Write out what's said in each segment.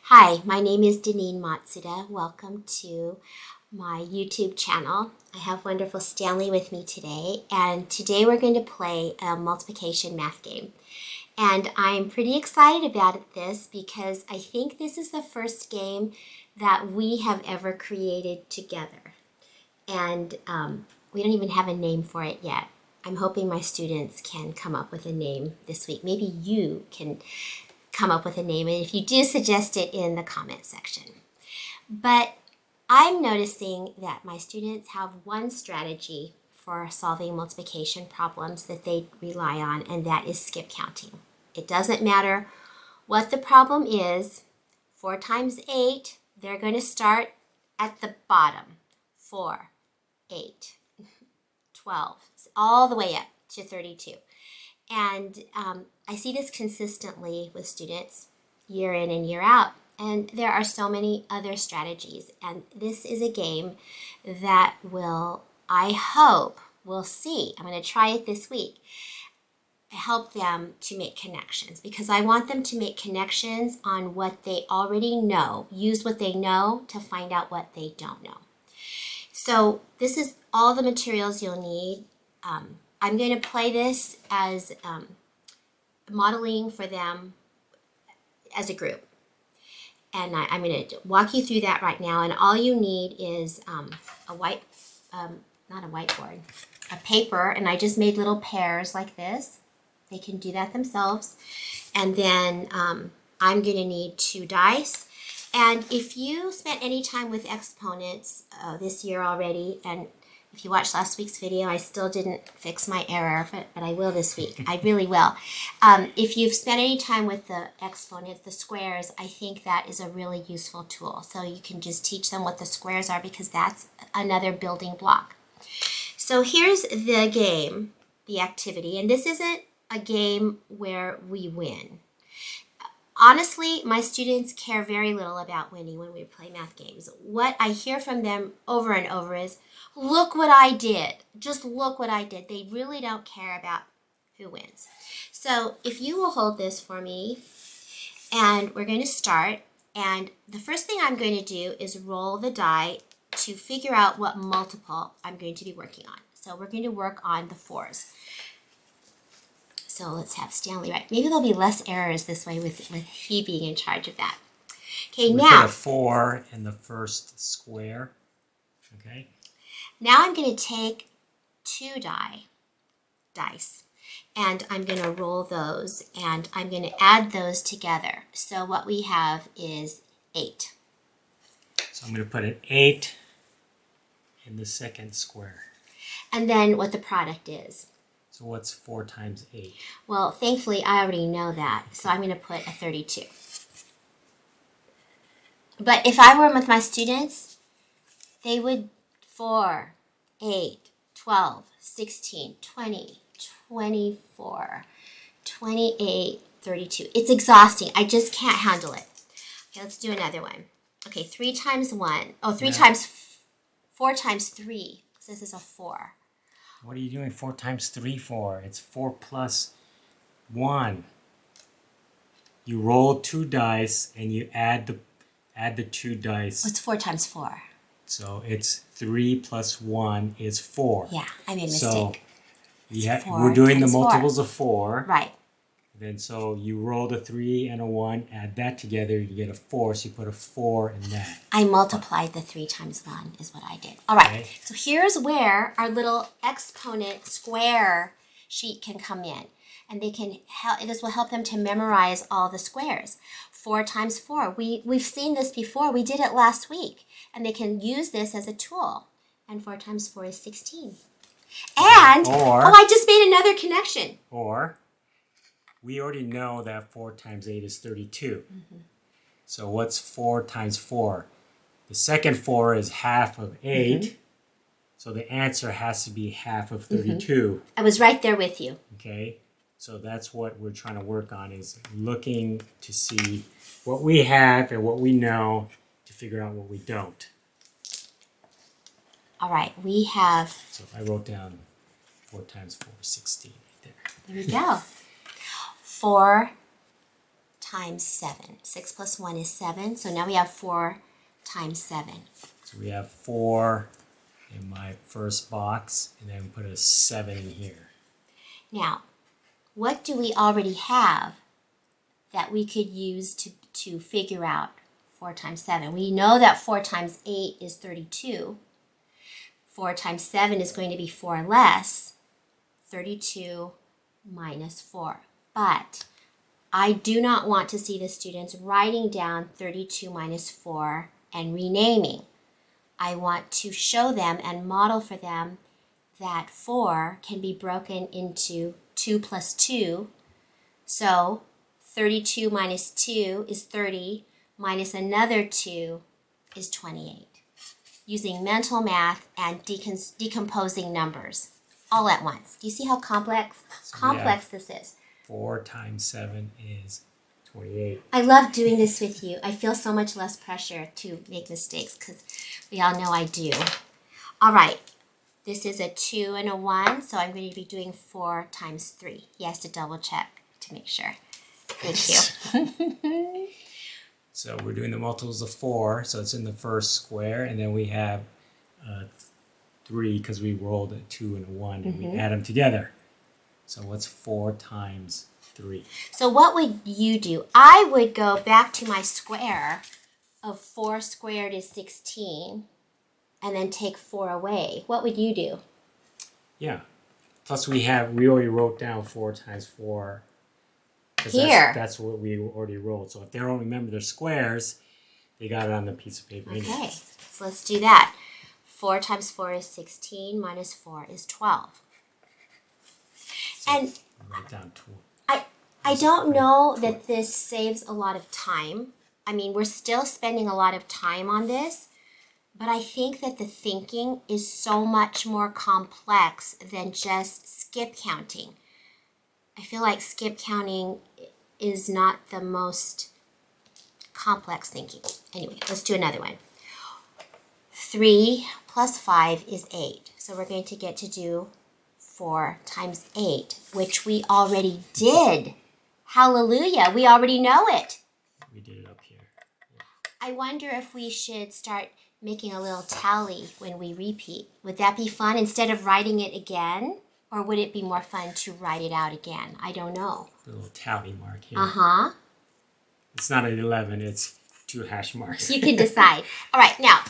Hi, my name is Deneen Matsuda. Welcome to my YouTube channel. I have wonderful Stanley with me today, and today we're going to play a multiplication math game. And I'm pretty excited about this because I think this is the first game that we have ever created together. And we don't even have a name for it yet. I'm hoping my students can come up with a name this week. Maybe you can come up with a name, and if you do, suggest it in the comment section. But I'm noticing that my students have one strategy for solving multiplication problems that they rely on, and that is skip counting. It doesn't matter what the problem is. 4 times 8, they're going to start at the bottom. 4, 8, 12, all the way up to 32. And I see this consistently with students year in and year out. And there are so many other strategies. And this is a game that I hope, we'll see. I'm going to try it this week. Help them to make connections, because I want them to make connections on what they already know. Use what they know to find out what they don't know. So this is all the materials you'll need. I'm going to play this as modeling for them as a group. And I'm going to walk you through that right now. And all you need is not a whiteboard, a paper. And I just made little pairs like this. They can do that themselves. And then I'm going to need 2 dice. And if you spent any time with exponents this year already, and if you watched last week's video, I still didn't fix my error, but I will this week. I really will. If you've spent any time with the exponents, the squares, I think that is a really useful tool. So you can just teach them what the squares are, because that's another building block. So here's the game, the activity, and this isn't a game where we win. Honestly, my students care very little about winning when we play math games. What I hear from them over and over is, look what I did. Just look what I did. They really don't care about who wins. So if you will hold this for me, and we're going to start. And the first thing I'm going to do is roll the die to figure out what multiple I'm going to be working on. So we're going to work on the 4s. So let's have Stanley write. Maybe there'll be less errors this way with he being in charge of that. Okay, so now. Put a 4 in the first square. Okay. Now I'm going to take 2 dice, and I'm going to roll those, and I'm going to add those together. So what we have is 8. So I'm going to put an 8 in the second square. And then what the product is. So what's 4 times 8? Well, thankfully, I already know that, so I'm going to put a 32. But if I were with my students, they would 4, 8, 12, 16, 20, 24, 28, 32. It's exhausting. I just can't handle it. Okay, let's do another one. Okay, 3 times 1. Oh, 4 times 3. So this is a 4. What are you doing 4 times 3 for? It's 4 plus 1. You roll 2 dice and you add the 2 dice. What's 4 times 4? So it's 3 plus 1 is 4. Yeah, I made a mistake. So we're doing the multiples of 4. Right. Then so you roll the 3 and a 1, add that together, you get a 4, so you put a 4 in that. I multiplied the 3 times 1 is what I did. All right, okay. So here's where our little exponent square sheet can come in. And they can this will help them to memorize all the squares. 4 times 4, we've seen this before. We did it last week. And they can use this as a tool. And 4 times 4 is 16. And, I just made another connection. Or, we already know that 4 times 8 is 32. Mm-hmm. So what's 4 times 4? The second 4 is half of 8. Mm-hmm. So the answer has to be half of 32. Mm-hmm. I was right there with you. Okay. So that's what we're trying to work on, is looking to see what we have and what we know to figure out what we don't. All right. We have... So I wrote down 4 times 4 is 16 right there. There we go. 4 times 7. 6 plus 1 is 7. So now we have 4 times 7. So we have 4 in my first box, and then put a 7 in here. Now, what do we already have that we could use to figure out 4 times 7? We know that 4 times 8 is 32. 4 times 7 is going to be 4 less. 32 minus 4. But I do not want to see the students writing down 32 minus 4 and renaming. I want to show them and model for them that 4 can be broken into 2 plus 2. So 32 minus 2 is 30, minus another 2 is 28. Using mental math and decomposing numbers all at once. Do you see how complex this is? 4 times 7 is 28. I love doing this with you. I feel so much less pressure to make mistakes because we all know I do. All right. This is a 2 and a 1, so I'm going to be doing 4 times 3. He has to double check to make sure. Thank you. So we're doing the multiples of 4, so it's in the first square, and then we have 3 because we rolled a 2 and a 1, and we add them together. So what's 4 times 3? So what would you do? I would go back to my square of 4 squared is 16, and then take 4 away. What would you do? Yeah. Plus we already wrote down 4 times 4. Here. That's what we already rolled. So if they don't remember their squares, they got it on the piece of paper. Okay, so let's do that. 4 times 4 is 16, minus 4 is 12. So and write down 2. I don't know that this saves a lot of time. I mean, we're still spending a lot of time on this, but I think that the thinking is so much more complex than just skip counting. I feel like skip counting is not the most complex thinking. Anyway, let's do another one. 3 plus 5 is 8. So we're going to get to do 4 times 8, which we already did. Hallelujah, we already know it. We did it up here. Yeah. I wonder if we should start making a little tally when we repeat. Would that be fun instead of writing it again? Or would it be more fun to write it out again? I don't know. A little tally mark here. Uh-huh. It's not an 11, it's 2 hash marks. You can decide. All right, now,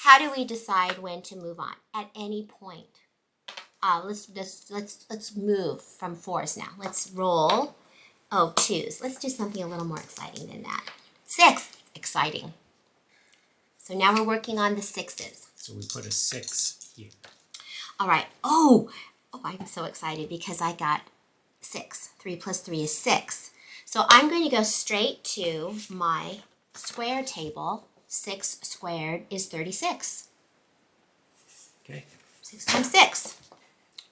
how do we decide when to move on? At any point. Let's move from 4s now. Let's roll. 2s. Let's do something a little more exciting than that. 6. Exciting. So now we're working on the 6s. So we put a 6 here. All right. Oh, I'm so excited because I got 6. 3 plus 3 is 6. So I'm going to go straight to my square table. 6 squared is 36. Okay. 6 times 6.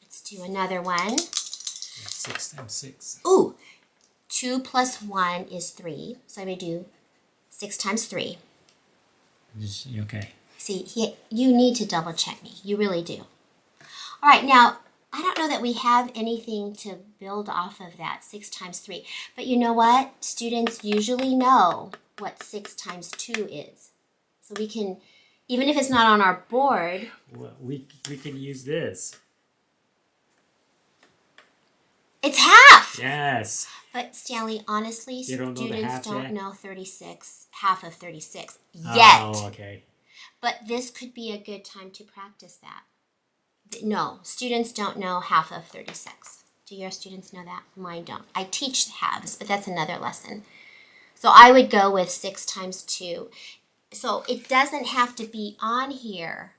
Let's do another one. 6 times 6. Ooh, 2 plus 1 is 3. So I'm going to do 6 times 3. Okay. See, you need to double check me. You really do. All right, now, I don't know that we have anything to build off of that, 6 times 3. But you know what? Students usually know what 6 times 2 is. So we can, even if it's not on our board. Well, we can use this. It's half! Yes. But Stanley, honestly, students don't know 36, half of 36 yet. Oh, okay. But this could be a good time to practice that. No, students don't know half of 36. Do your students know that? Mine don't. I teach halves, but that's another lesson. So I would go with 6 times 2. So it doesn't have to be on here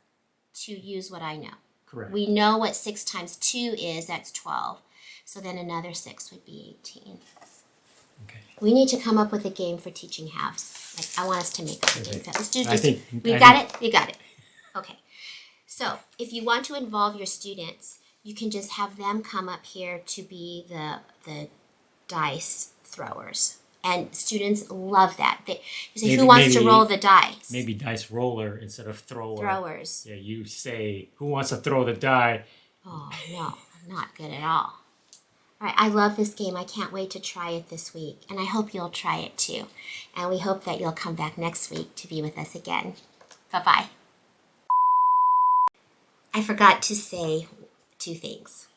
to use what I know. Correct. We know what 6 times 2 is. That's 12. So then another 6 would be 18. Okay. We need to come up with a game for teaching halves. Like, I want us to make up a game. Let's do this. You got it. Okay. So if you want to involve your students, you can just have them come up here to be the dice throwers. And students love that. You say, who wants to roll the dice? Maybe dice roller instead of thrower. Throwers. Yeah, you say, who wants to throw the die? Oh, no, I'm not good at all. All right, I love this game. I can't wait to try it this week, and I hope you'll try it too. And we hope that you'll come back next week to be with us again. Bye-bye. I forgot to say 2 things.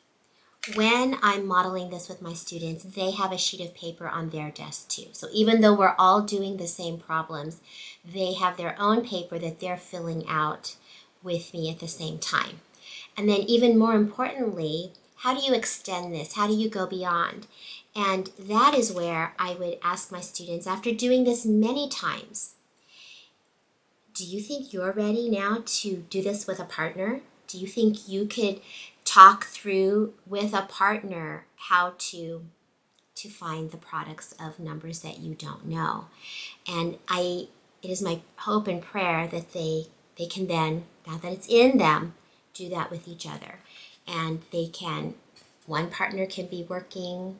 When I'm modeling this with my students, they have a sheet of paper on their desk too. So even though we're all doing the same problems, they have their own paper that they're filling out with me at the same time. And then even more importantly, how do you extend this? How do you go beyond? And that is where I would ask my students, after doing this many times, do you think you're ready now to do this with a partner? Do you think you could talk through with a partner how to find the products of numbers that you don't know? And it is my hope and prayer that they can then, now that it's in them, do that with each other. And one partner can be working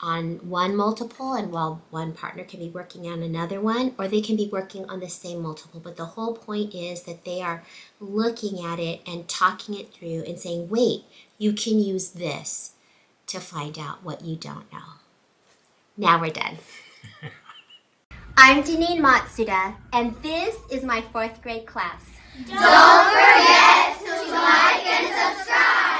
on one multiple, and while one partner can be working on another one, or they can be working on the same multiple. But the whole point is that they are looking at it and talking it through and saying, wait, you can use this to find out what you don't know. Now we're done. I'm Janine Matsuda, and this is my 4th grade class. Don't forget to like and subscribe.